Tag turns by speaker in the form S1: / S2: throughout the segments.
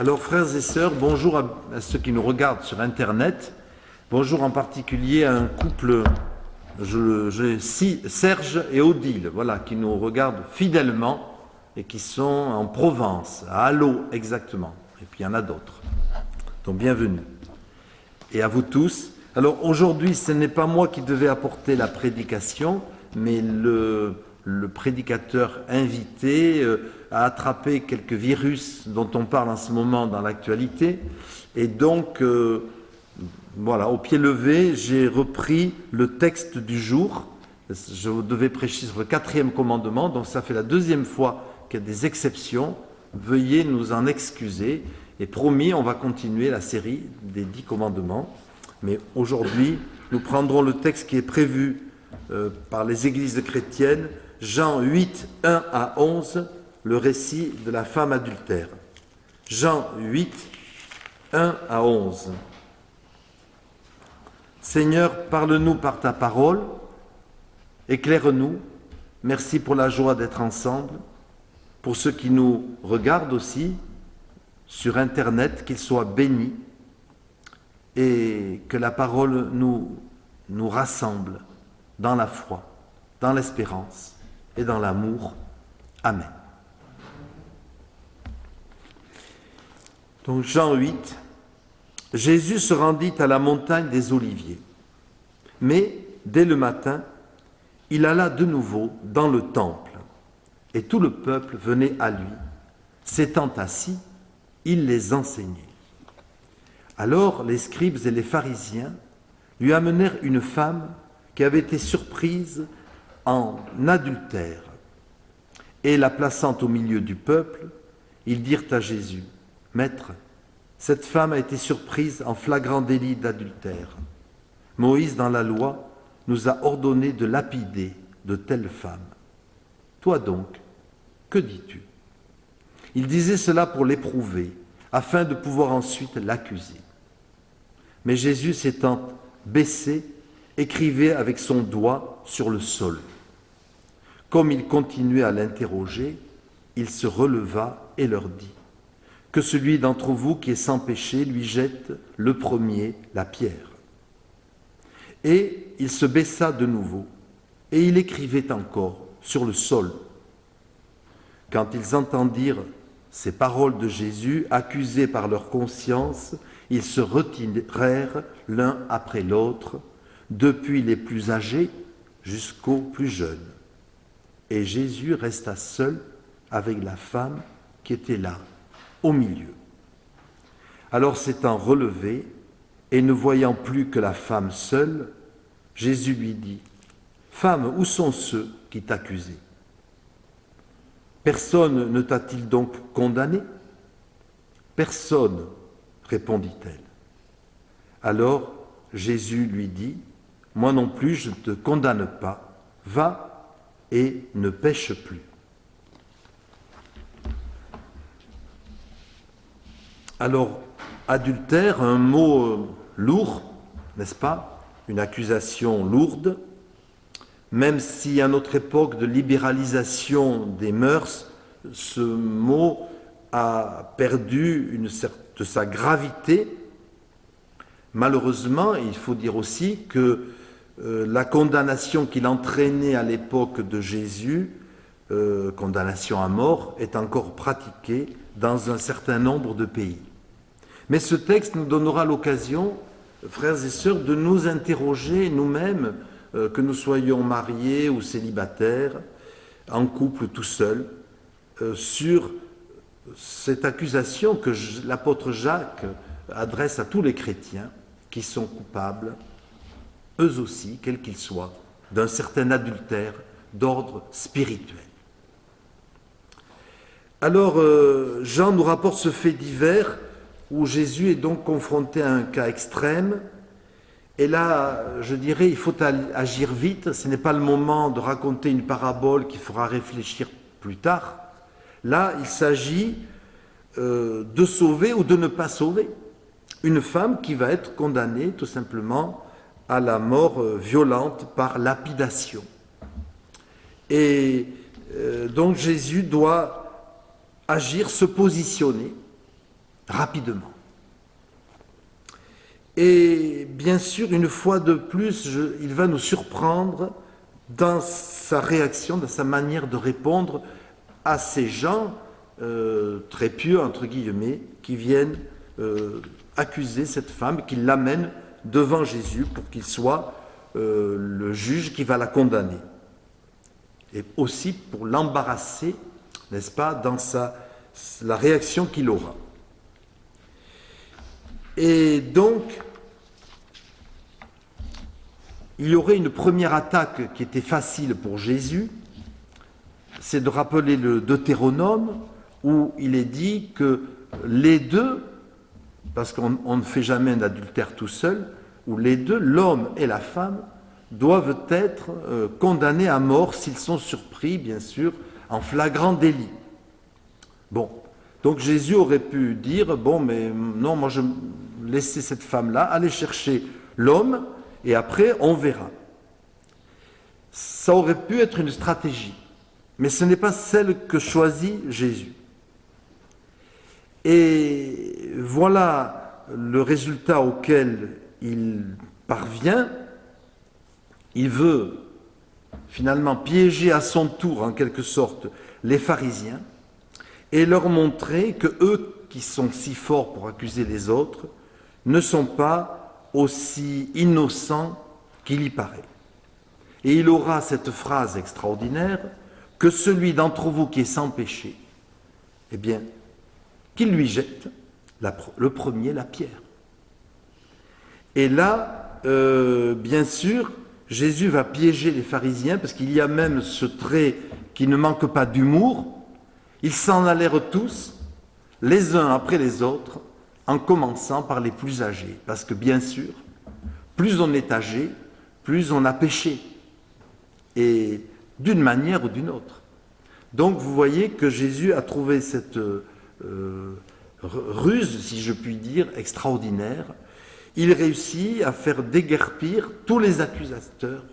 S1: Alors, frères et sœurs, bonjour à ceux qui nous regardent sur Internet. Bonjour en particulier à un couple, Serge et Odile, voilà, qui nous regardent fidèlement et qui sont en Provence, à Allo exactement. Et puis il y en a d'autres. Donc bienvenue. Et à vous tous. Alors aujourd'hui, ce n'est pas moi qui devais apporter la prédication, mais le prédicateur invité a attrapé quelques virus dont on parle en ce moment dans l'actualité. Et donc, voilà, au pied levé, j'ai repris le texte du jour. Je devais prêcher sur le 4e commandement, donc ça fait la 2e fois qu'il y a des exceptions. Veuillez nous en excuser. Et promis, on va continuer la série des 10 commandements. Mais aujourd'hui, nous prendrons le texte qui est prévu par les églises chrétiennes, Jean 8, 1 à 11, le récit de la femme adultère. Jean 8, 1 à 11. Seigneur, parle-nous par ta parole, éclaire-nous. Merci pour la joie d'être ensemble. Pour ceux qui nous regardent aussi sur Internet, qu'ils soient bénis et que la parole nous rassemble dans la foi, dans l'espérance et dans l'amour. Amen. Donc Jean 8, Jésus se rendit à la montagne des Oliviers. Mais, dès le matin, il alla de nouveau dans le temple, et tout le peuple venait à lui. S'étant assis, il les enseignait. Alors les scribes et les pharisiens lui amenèrent une femme qui avait été surprise en adultère. Et la plaçant au milieu du peuple, ils dirent à Jésus, « Maître, cette femme a été surprise en flagrant délit d'adultère. Moïse, dans la loi, nous a ordonné de lapider de telles femmes. Toi donc, que dis-tu » Il disait cela pour l'éprouver, afin de pouvoir ensuite l'accuser. Mais Jésus, s'étant baissé, écrivait avec son doigt sur le sol. Comme il continuait à l'interroger, il se releva et leur dit, « Que celui d'entre vous qui est sans péché lui jette le premier la pierre. » Et il se baissa de nouveau, et il écrivait encore sur le sol. Quand ils entendirent ces paroles de Jésus, accusés par leur conscience, ils se retirèrent l'un après l'autre, depuis les plus âgés jusqu'aux plus jeunes. Et Jésus resta seul avec la femme qui était là, au milieu. Alors s'étant relevé, et ne voyant plus que la femme seule, Jésus lui dit, « Femme, où sont ceux qui t'accusaient ? Personne ne t'a-t-il donc condamné ? » Personne, répondit-elle. Alors Jésus lui dit, « Moi non plus je ne te condamne pas, va et ne pêche plus. » Alors, adultère, un mot lourd, n'est-ce pas ? Une accusation lourde, même si à notre époque de libéralisation des mœurs, ce mot a perdu de sa gravité. Malheureusement, il faut dire aussi que la condamnation qu'il entraînait à l'époque de Jésus, condamnation à mort, est encore pratiquée dans un certain nombre de pays. Mais ce texte nous donnera l'occasion, frères et sœurs, de nous interroger nous-mêmes, que nous soyons mariés ou célibataires, en couple tout seul, sur cette accusation que l'apôtre Jacques adresse à tous les chrétiens qui sont coupables, eux aussi, quels qu'ils soient, d'un certain adultère d'ordre spirituel. Alors, Jean nous rapporte ce fait divers où Jésus est donc confronté à un cas extrême. Et là, je dirais, il faut agir vite. Ce n'est pas le moment de raconter une parabole qui fera réfléchir plus tard. Là, il s'agit de sauver ou de ne pas sauver une femme qui va être condamnée tout simplement à la mort violente par lapidation. Et donc Jésus doit agir, se positionner rapidement. Et bien sûr, une fois de plus, il va nous surprendre dans sa réaction, dans sa manière de répondre à ces gens très pieux, entre guillemets, qui viennent accuser cette femme, qui l'amènent devant Jésus pour qu'il soit le juge qui va la condamner. Et aussi pour l'embarrasser, n'est-ce pas, dans la réaction qu'il aura. Et donc, il y aurait une première attaque qui était facile pour Jésus, c'est de rappeler le Deutéronome, où il est dit que les deux, parce qu'on ne fait jamais un adultère tout seul, où les deux, l'homme et la femme, doivent être condamnés à mort s'ils sont surpris, bien sûr, en flagrant délit. Bon, donc Jésus aurait pu dire, bon, mais non, moi je laisser cette femme-là, aller chercher l'homme, et après on verra. Ça aurait pu être une stratégie, mais ce n'est pas celle que choisit Jésus. Et voilà le résultat auquel il parvient. Il veut finalement piéger à son tour, en quelque sorte, les pharisiens et leur montrer que eux, qui sont si forts pour accuser les autres, ne sont pas aussi innocents qu'il y paraît. Et il aura cette phrase extraordinaire, que celui d'entre vous qui est sans péché, eh bien, qu'il lui jette le premier la pierre. Et là, bien sûr, Jésus va piéger les pharisiens, parce qu'il y a même ce trait qui ne manque pas d'humour. Ils s'en allèrent tous, les uns après les autres, en commençant par les plus âgés. Parce que bien sûr, plus on est âgé, plus on a péché. Et d'une manière ou d'une autre. Donc vous voyez que Jésus a trouvé cette ruse, si je puis dire, extraordinaire. Il réussit à faire déguerpir tous les accusateurs,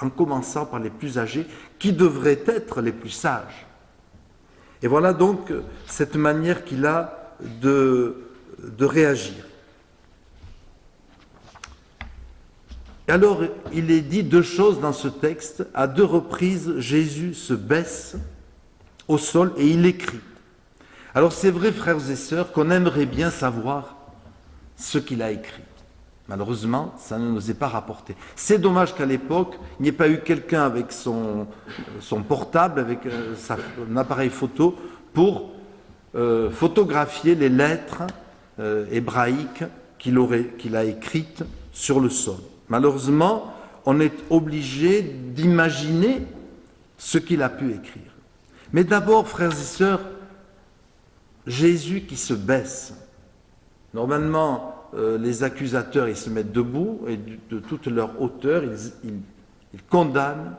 S1: en commençant par les plus âgés, qui devraient être les plus sages. Et voilà donc cette manière qu'il a de réagir. Et alors, il est dit deux choses dans ce texte. À deux reprises, Jésus se baisse au sol et il écrit. Alors c'est vrai, frères et sœurs, qu'on aimerait bien savoir ce qu'il a écrit. Malheureusement, ça ne nous est pas rapporté. C'est dommage qu'à l'époque, il n'y ait pas eu quelqu'un avec son portable, avec un appareil photo, pour photographier les lettres hébraïques qu'il a écrites sur le sol. Malheureusement, on est obligé d'imaginer ce qu'il a pu écrire. Mais d'abord, frères et sœurs, Jésus qui se baisse. Normalement, les accusateurs, ils se mettent debout et de toute leur hauteur, ils condamnent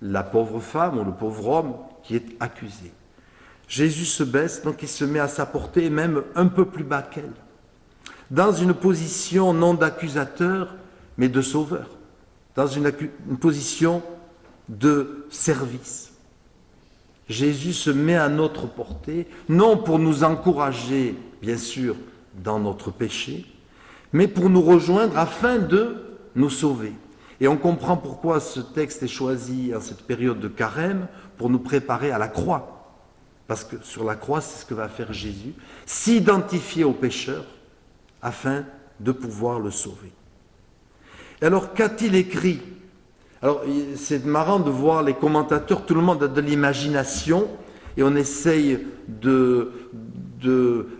S1: la pauvre femme ou le pauvre homme qui est accusé. Jésus se baisse, donc il se met à sa portée, même un peu plus bas qu'elle, dans une position non d'accusateur, mais de sauveur, dans une position de service. Jésus se met à notre portée, non pour nous encourager, bien sûr, dans notre péché, mais pour nous rejoindre afin de nous sauver. Et on comprend pourquoi ce texte est choisi en cette période de carême, pour nous préparer à la croix. Parce que sur la croix, c'est ce que va faire Jésus, s'identifier au pécheur afin de pouvoir le sauver. Et alors, qu'a-t-il écrit ? Alors, c'est marrant de voir les commentateurs, tout le monde a de l'imagination, et on essaye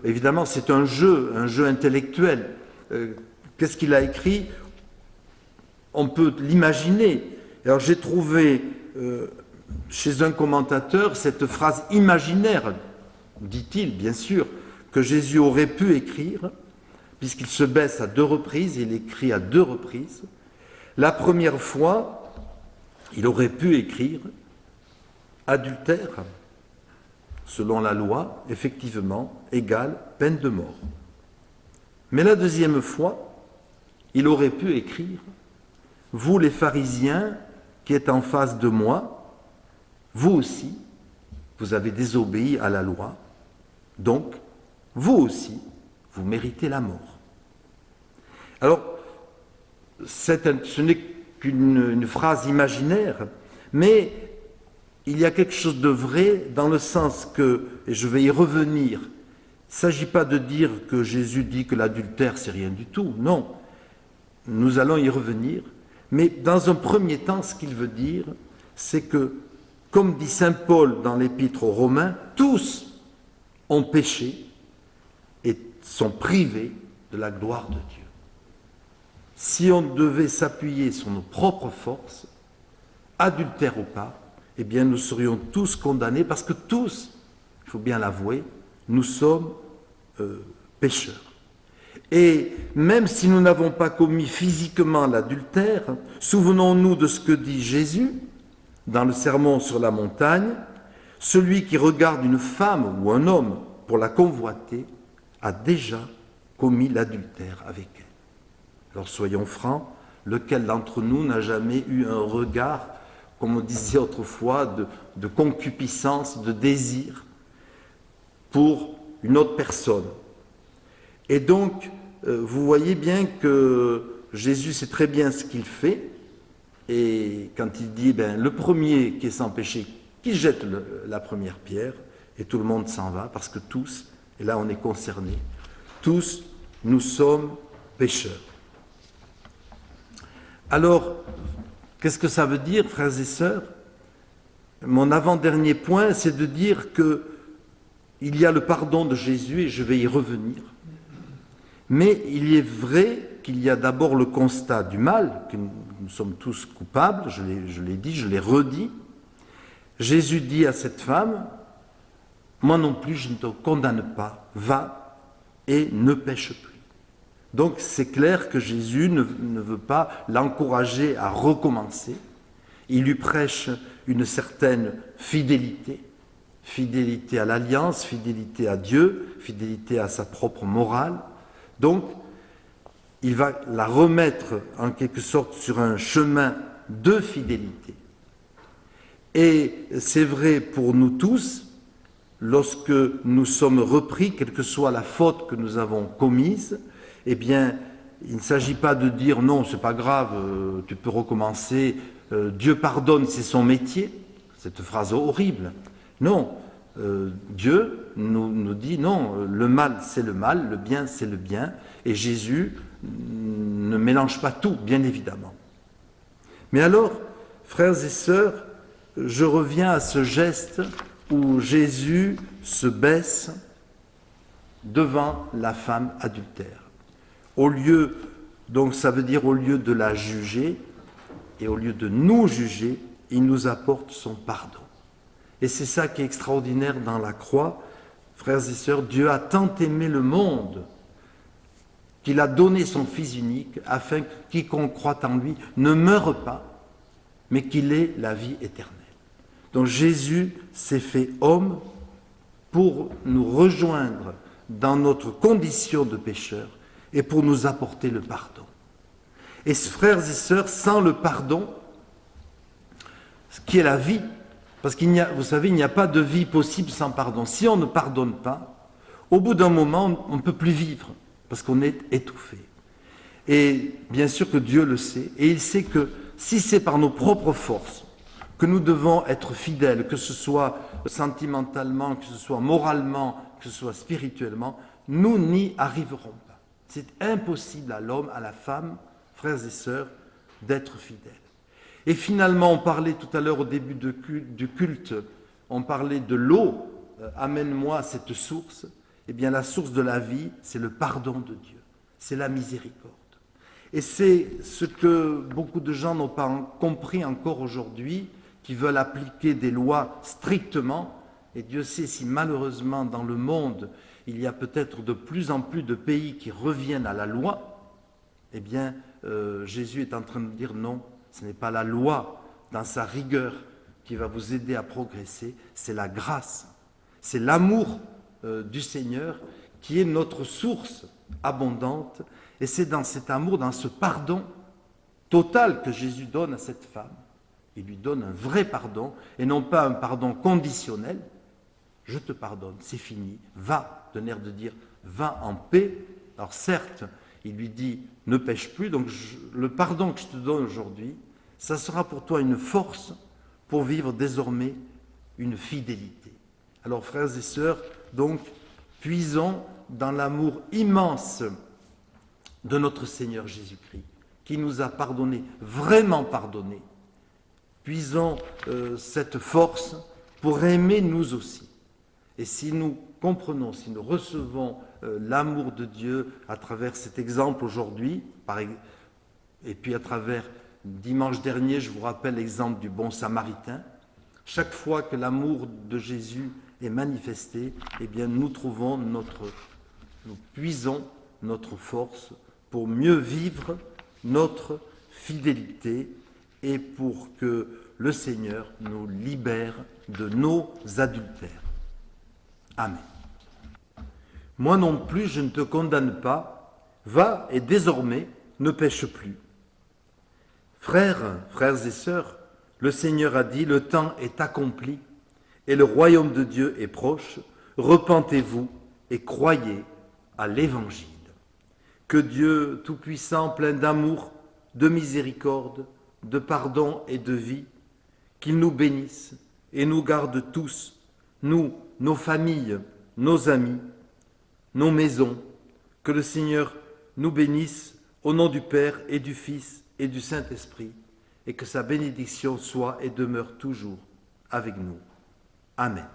S1: évidemment, c'est un jeu intellectuel. Qu'est-ce qu'il a écrit ? On peut l'imaginer. Alors, j'ai trouvé chez un commentateur cette phrase imaginaire, dit-il, bien sûr, que Jésus aurait pu écrire, puisqu'il se baisse à deux reprises, il écrit à deux reprises. La première fois, il aurait pu écrire adultère, selon la loi, effectivement, égale peine de mort. Mais la deuxième fois, il aurait pu écrire « Vous les pharisiens qui êtes en face de moi, vous aussi, vous avez désobéi à la loi, donc vous aussi, vous méritez la mort. Alors, ce n'est qu'une phrase imaginaire, mais il y a quelque chose de vrai dans le sens que, et je vais y revenir, il ne s'agit pas de dire que Jésus dit que l'adultère c'est rien du tout, non, nous allons y revenir, mais dans un premier temps, ce qu'il veut dire, c'est que, comme dit saint Paul dans l'épître aux Romains, tous ont péché et sont privés de la gloire de Dieu. Si on devait s'appuyer sur nos propres forces, adultère ou pas, eh bien nous serions tous condamnés parce que tous, il faut bien l'avouer, nous sommes pécheurs. Et même si nous n'avons pas commis physiquement l'adultère, souvenons-nous de ce que dit Jésus dans le Sermon sur la montagne, celui qui regarde une femme ou un homme pour la convoiter a déjà commis l'adultère avec elle. Alors soyons francs, lequel d'entre nous n'a jamais eu un regard, comme on disait autrefois, de concupiscence, de désir pour une autre personne? Et donc, vous voyez bien que Jésus sait très bien ce qu'il fait, et quand il dit, le premier qui est sans péché, qui jette la première pierre, et tout le monde s'en va, parce que tous, et là on est concernés, tous, nous sommes pécheurs. Alors, qu'est-ce que ça veut dire, frères et sœurs? Mon avant-dernier point, c'est de dire qu'il y a le pardon de Jésus, et je vais y revenir. Mais il est vrai qu'il y a d'abord le constat du mal, que nous sommes tous coupables, je l'ai dit, je l'ai redit. Jésus dit à cette femme, « Moi non plus, je ne te condamne pas, va et ne pêche plus. » Donc c'est clair que Jésus ne veut pas l'encourager à recommencer. Il lui prêche une certaine fidélité, fidélité à l'alliance, fidélité à Dieu, fidélité à sa propre morale. Donc, il va la remettre en quelque sorte sur un chemin de fidélité. Et c'est vrai pour nous tous, lorsque nous sommes repris, quelle que soit la faute que nous avons commise, eh bien, il ne s'agit pas de dire non, c'est pas grave, tu peux recommencer, Dieu pardonne, c'est son métier, cette phrase horrible. Non, Dieu nous dit non, le mal c'est le mal, le bien c'est le bien, et Jésus ne mélange pas tout, bien évidemment. Mais alors, frères et sœurs, je reviens à ce geste où Jésus se baisse devant la femme adultère. Au lieu, donc ça veut dire au lieu de la juger et au lieu de nous juger, il nous apporte son pardon. Et c'est ça qui est extraordinaire dans la croix. Frères et sœurs, Dieu a tant aimé le monde qu'il a donné son Fils unique afin que quiconque croit en lui ne meure pas, mais qu'il ait la vie éternelle. Donc Jésus s'est fait homme pour nous rejoindre dans notre condition de pécheur et pour nous apporter le pardon. Et frères et sœurs, sans le pardon, ce qui est la vie, parce vous savez, il n'y a pas de vie possible sans pardon. Si on ne pardonne pas, au bout d'un moment, on ne peut plus vivre, parce qu'on est étouffé. Et bien sûr que Dieu le sait, et il sait que si c'est par nos propres forces que nous devons être fidèles, que ce soit sentimentalement, que ce soit moralement, que ce soit spirituellement, nous n'y arriverons pas. C'est impossible à l'homme, à la femme, frères et sœurs, d'être fidèles. Et finalement, on parlait tout à l'heure au début du culte, on parlait de l'eau, amène-moi cette source. Eh bien, la source de la vie, c'est le pardon de Dieu, c'est la miséricorde. Et c'est ce que beaucoup de gens n'ont pas compris encore aujourd'hui, qui veulent appliquer des lois strictement. Et Dieu sait si malheureusement dans le monde, il y a peut-être de plus en plus de pays qui reviennent à la loi. Eh bien, Jésus est en train de dire non, ce n'est pas la loi dans sa rigueur qui va vous aider à progresser, c'est la grâce, c'est l'amour du Seigneur qui est notre source abondante. Et c'est dans cet amour, dans ce pardon total que Jésus donne à cette femme. Il lui donne un vrai pardon, et non pas un pardon conditionnel. je te pardonne, c'est fini, va, d'un air de dire, va en paix. Alors certes, il lui dit, ne pêche plus, donc le pardon que je te donne aujourd'hui, ça sera pour toi une force pour vivre désormais une fidélité. Alors frères et sœurs, donc, puisons dans l'amour immense de notre Seigneur Jésus-Christ, qui nous a pardonné, vraiment pardonné. Puisons cette force pour aimer nous aussi. Et si nous comprenons, si nous recevons l'amour de Dieu à travers cet exemple aujourd'hui, et puis à travers dimanche dernier, je vous rappelle l'exemple du bon samaritain, chaque fois que l'amour de Jésus est manifesté, eh bien nous puisons notre force pour mieux vivre notre fidélité et pour que le Seigneur nous libère de nos adultères. Amen. Moi non plus, je ne te condamne pas. Va et désormais, ne pêche plus. Frères et sœurs, le Seigneur a dit, le temps est accompli et le royaume de Dieu est proche. Repentez-vous et croyez à l'Évangile. Que Dieu Tout-Puissant, plein d'amour, de miséricorde, de pardon et de vie, qu'il nous bénisse et nous garde tous, nous, nos familles, nos amis, nos maisons, que le Seigneur nous bénisse au nom du Père et du Fils et du Saint-Esprit, et que sa bénédiction soit et demeure toujours avec nous. Amen.